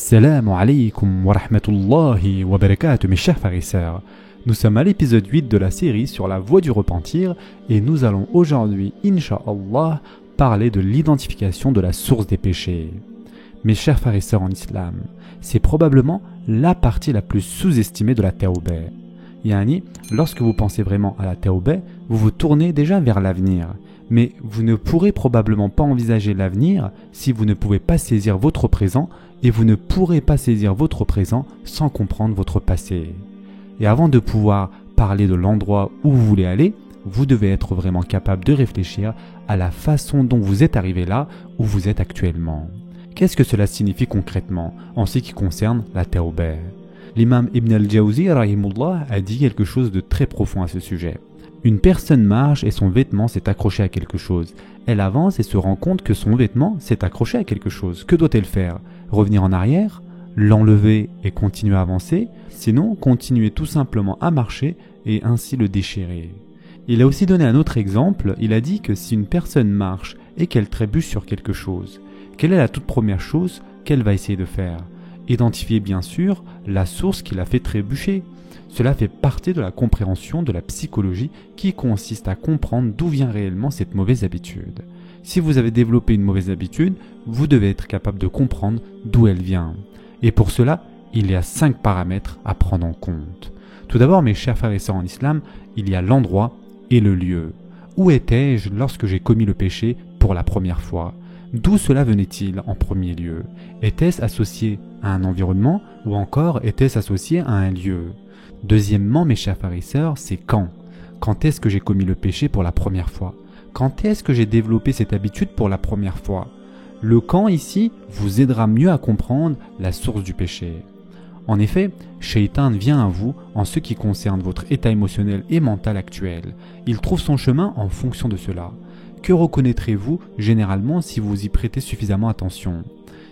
Assalamu alaikum wa rahmatullahi wa barakatuh mes chers frères et sœurs. Nous sommes à l'épisode 8 de la série sur la voie du repentir et nous allons aujourd'hui, Inch'Allah, parler de l'identification de la source des péchés. Mes chers frères et sœurs en islam, c'est probablement la partie la plus sous-estimée de la tawbah. Yani, lorsque vous pensez vraiment à la tawbah, vous vous tournez déjà vers l'avenir. Mais vous ne pourrez probablement pas envisager l'avenir si vous ne pouvez pas saisir votre présent et vous ne pourrez pas saisir votre présent sans comprendre votre passé. Et avant de pouvoir parler de l'endroit où vous voulez aller, vous devez être vraiment capable de réfléchir à la façon dont vous êtes arrivé là où vous êtes actuellement. Qu'est-ce que cela signifie concrètement en ce qui concerne la tawbah? L'imam Ibn al-Jawzi rahimullah a dit quelque chose de très profond à ce sujet. Une personne marche et son vêtement s'est accroché à quelque chose. Elle avance et se rend compte que son vêtement s'est accroché à quelque chose. Que doit-elle faire? Revenir en arrière? L'enlever et continuer à avancer? Sinon, continuer tout simplement à marcher et ainsi le déchirer. Il a aussi donné un autre exemple. Il a dit que si une personne marche et qu'elle trébuche sur quelque chose, quelle est la toute première chose qu'elle va essayer de faire? Identifier bien sûr la source qui l'a fait trébucher. Cela fait partie de la compréhension de la psychologie qui consiste à comprendre d'où vient réellement cette mauvaise habitude. Si vous avez développé une mauvaise habitude, vous devez être capable de comprendre d'où elle vient. Et pour cela, il y a 5 paramètres à prendre en compte. Tout d'abord, mes chers frères et sœurs en islam, il y a l'endroit et le lieu. Où étais-je lorsque j'ai commis le péché pour la première fois? D'où cela venait-il en premier lieu? Était-ce associé à un environnement ou encore était-ce associé à un lieu? Deuxièmement, mes chers frères et sœurs, c'est quand? Quand est-ce que j'ai commis le péché pour la première fois? Quand est-ce que j'ai développé cette habitude pour la première fois? Le quand ici vous aidera mieux à comprendre la source du péché. En effet, Shaitan vient à vous en ce qui concerne votre état émotionnel et mental actuel. Il trouve son chemin en fonction de cela. Que reconnaîtrez-vous généralement si vous y prêtez suffisamment attention?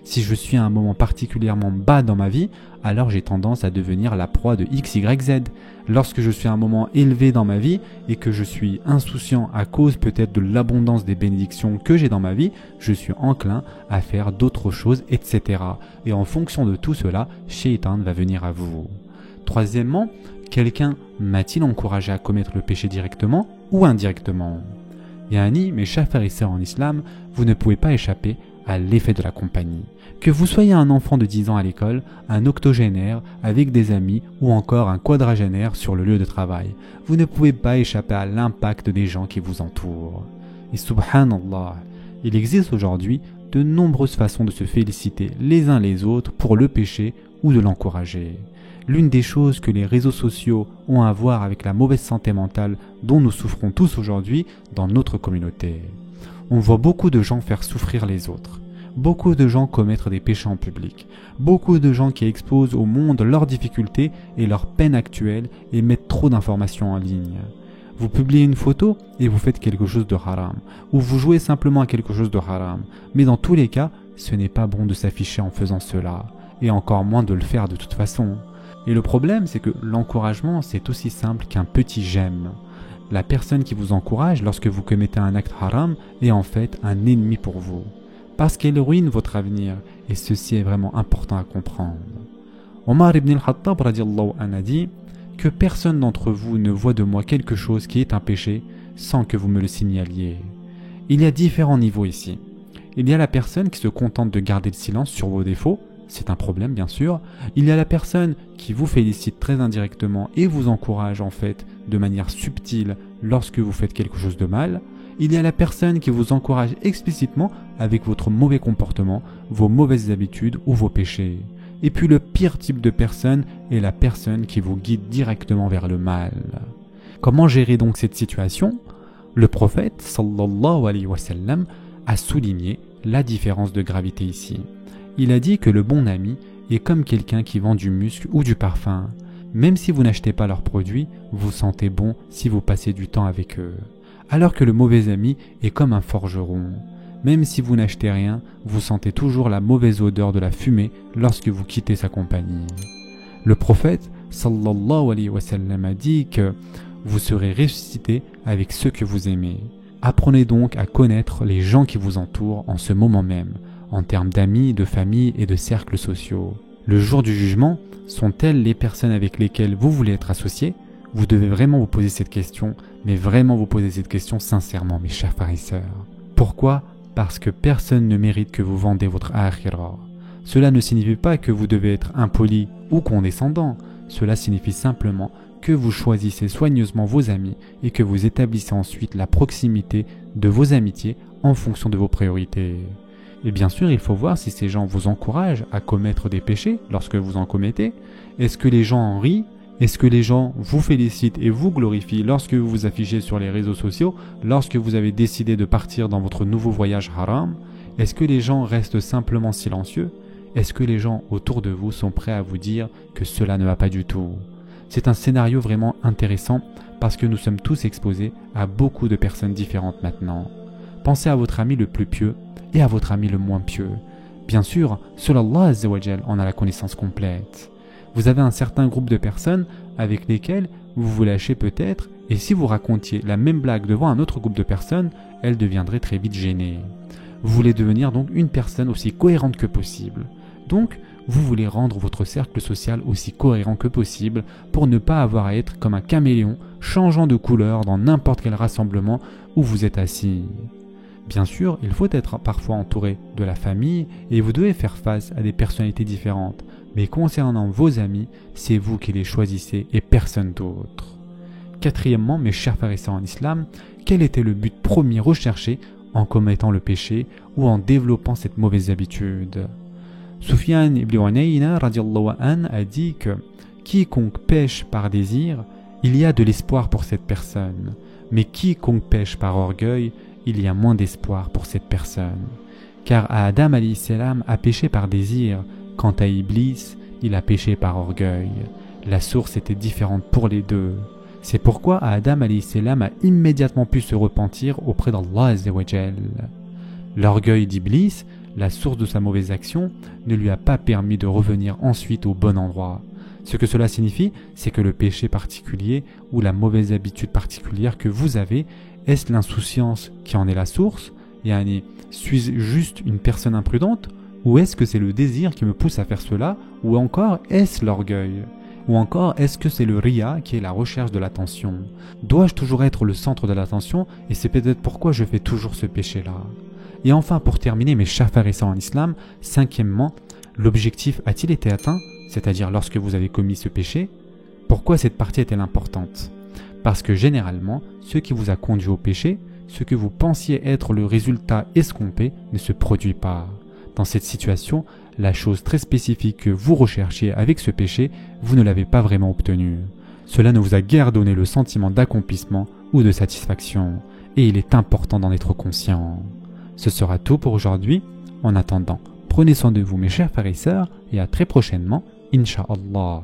Si je suis à un moment particulièrement bas dans ma vie, alors j'ai tendance à devenir la proie de X, Y, Z. Lorsque je suis à un moment élevé dans ma vie et que je suis insouciant à cause peut-être de l'abondance des bénédictions que j'ai dans ma vie, je suis enclin à faire d'autres choses, etc. Et en fonction de tout cela, Shaitan va venir à vous. Troisièmement, quelqu'un m'a-t-il encouragé à commettre le péché directement ou indirectement? Yani, mes chers frères et sœurs en islam, vous ne pouvez pas échapper à l'effet de la compagnie. Que vous soyez un enfant de 10 ans à l'école, un octogénaire avec des amis ou encore un quadragénaire sur le lieu de travail, vous ne pouvez pas échapper à l'impact des gens qui vous entourent. Et subhanallah, il existe aujourd'hui de nombreuses façons de se féliciter les uns les autres pour le péché ou de l'encourager. L'une des choses que les réseaux sociaux ont à voir avec la mauvaise santé mentale dont nous souffrons tous aujourd'hui dans notre communauté. On voit beaucoup de gens faire souffrir les autres. Beaucoup de gens commettre des péchés en public. Beaucoup de gens qui exposent au monde leurs difficultés et leurs peines actuelles et mettent trop d'informations en ligne. Vous publiez une photo et vous faites quelque chose de haram. Ou vous jouez simplement à quelque chose de haram. Mais dans tous les cas, ce n'est pas bon de s'afficher en faisant cela. Et encore moins de le faire de toute façon. Et le problème, c'est que l'encouragement, c'est aussi simple qu'un petit j'aime. La personne qui vous encourage lorsque vous commettez un acte haram est en fait un ennemi pour vous. Parce qu'elle ruine votre avenir et ceci est vraiment important à comprendre. Omar ibn al-Khattab radiallahu anhu a dit que personne d'entre vous ne voit de moi quelque chose qui est un péché sans que vous me le signaliez. Il y a différents niveaux ici. Il y a la personne qui se contente de garder le silence sur vos défauts, c'est un problème bien sûr. Il y a la personne qui vous félicite très indirectement et vous encourage en fait de manière subtile lorsque vous faites quelque chose de mal. Il y a la personne qui vous encourage explicitement avec votre mauvais comportement, vos mauvaises habitudes ou vos péchés. Et puis le pire type de personne est la personne qui vous guide directement vers le mal. Comment gérer donc cette situation? Le prophète sallallahu alayhi wa sallam a souligné la différence de gravité ici. Il a dit que le bon ami est comme quelqu'un qui vend du muscle ou du parfum. Même si vous n'achetez pas leurs produits, vous sentez bon si vous passez du temps avec eux. Alors que le mauvais ami est comme un forgeron. Même si vous n'achetez rien, vous sentez toujours la mauvaise odeur de la fumée lorsque vous quittez sa compagnie. Le prophète sallallahu alayhi wa sallam a dit que vous serez ressuscité avec ceux que vous aimez. Apprenez donc à connaître les gens qui vous entourent en ce moment même. en termes d'amis, de famille et de cercles sociaux. Le jour du jugement, sont-elles les personnes avec lesquelles vous voulez être associé? Vous devez vraiment vous poser cette question, mais vraiment vous poser cette question sincèrement, mes chers frères et sœurs. Pourquoi? Parce que personne ne mérite que vous vendez votre akhira. Cela ne signifie pas que vous devez être impoli ou condescendant. Cela signifie simplement que vous choisissez soigneusement vos amis et que vous établissez ensuite la proximité de vos amitiés en fonction de vos priorités. Et bien sûr, il faut voir si ces gens vous encouragent à commettre des péchés lorsque vous en commettez. Est-ce que les gens en rient? Est-ce que les gens vous félicitent et vous glorifient lorsque vous vous affichez sur les réseaux sociaux, lorsque vous avez décidé de partir dans votre nouveau voyage haram? Est-ce que les gens restent simplement silencieux? Est-ce que les gens autour de vous sont prêts à vous dire que cela ne va pas du tout? C'est un scénario vraiment intéressant parce que nous sommes tous exposés à beaucoup de personnes différentes maintenant. Pensez à votre ami le plus pieux et à votre ami le moins pieux. Bien sûr, seul Allah Azza wa Jal en a la connaissance complète. Vous avez un certain groupe de personnes avec lesquelles vous vous lâchez peut-être, et si vous racontiez la même blague devant un autre groupe de personnes, elle deviendrait très vite gênée. Vous voulez devenir donc une personne aussi cohérente que possible. Donc, vous voulez rendre votre cercle social aussi cohérent que possible pour ne pas avoir à être comme un caméléon changeant de couleur dans n'importe quel rassemblement où vous êtes assis. Bien sûr, il faut être parfois entouré de la famille et vous devez faire face à des personnalités différentes. Mais concernant vos amis, c'est vous qui les choisissez et personne d'autre. Quatrièmement, mes chers frères et sœurs en islam, quel était le but premier recherché en commettant le péché ou en développant cette mauvaise habitude? Sufyan ibn Uyayna radiallahu an a dit que quiconque pêche par désir, il y a de l'espoir pour cette personne, mais quiconque pêche par orgueil, il y a moins d'espoir pour cette personne. Car Adam alayhi salam a péché par désir, quant à Iblis, il a péché par orgueil. La source était différente pour les deux. C'est pourquoi Adam alayhi salam a immédiatement pu se repentir auprès d'Allah Azza wa Jal. L'orgueil d'Iblis, la source de sa mauvaise action, ne lui a pas permis de revenir ensuite au bon endroit. Ce que cela signifie, c'est que le péché particulier ou la mauvaise habitude particulière que vous avez, est-ce l'insouciance qui en est la source? Suis-je juste une personne imprudente? Ou est-ce que c'est le désir qui me pousse à faire cela? Ou encore, est-ce l'orgueil? Ou encore, est-ce que c'est le riya qui est la recherche de l'attention? Dois-je toujours être le centre de l'attention? Et c'est peut-être pourquoi je fais toujours ce péché-là. Et enfin, pour terminer, mes chers frères et sœurs en islam, cinquièmement, l'objectif a-t-il été atteint? C'est-à-dire lorsque vous avez commis ce péché? Pourquoi cette partie est-elle importante? Parce que généralement, ce qui vous a conduit au péché, ce que vous pensiez être le résultat escompté, ne se produit pas. Dans cette situation, la chose très spécifique que vous recherchiez avec ce péché, vous ne l'avez pas vraiment obtenue. Cela ne vous a guère donné le sentiment d'accomplissement ou de satisfaction, et il est important d'en être conscient. Ce sera tout pour aujourd'hui. En attendant, prenez soin de vous mes chers frères et sœurs, et à très prochainement, Inch'Allah.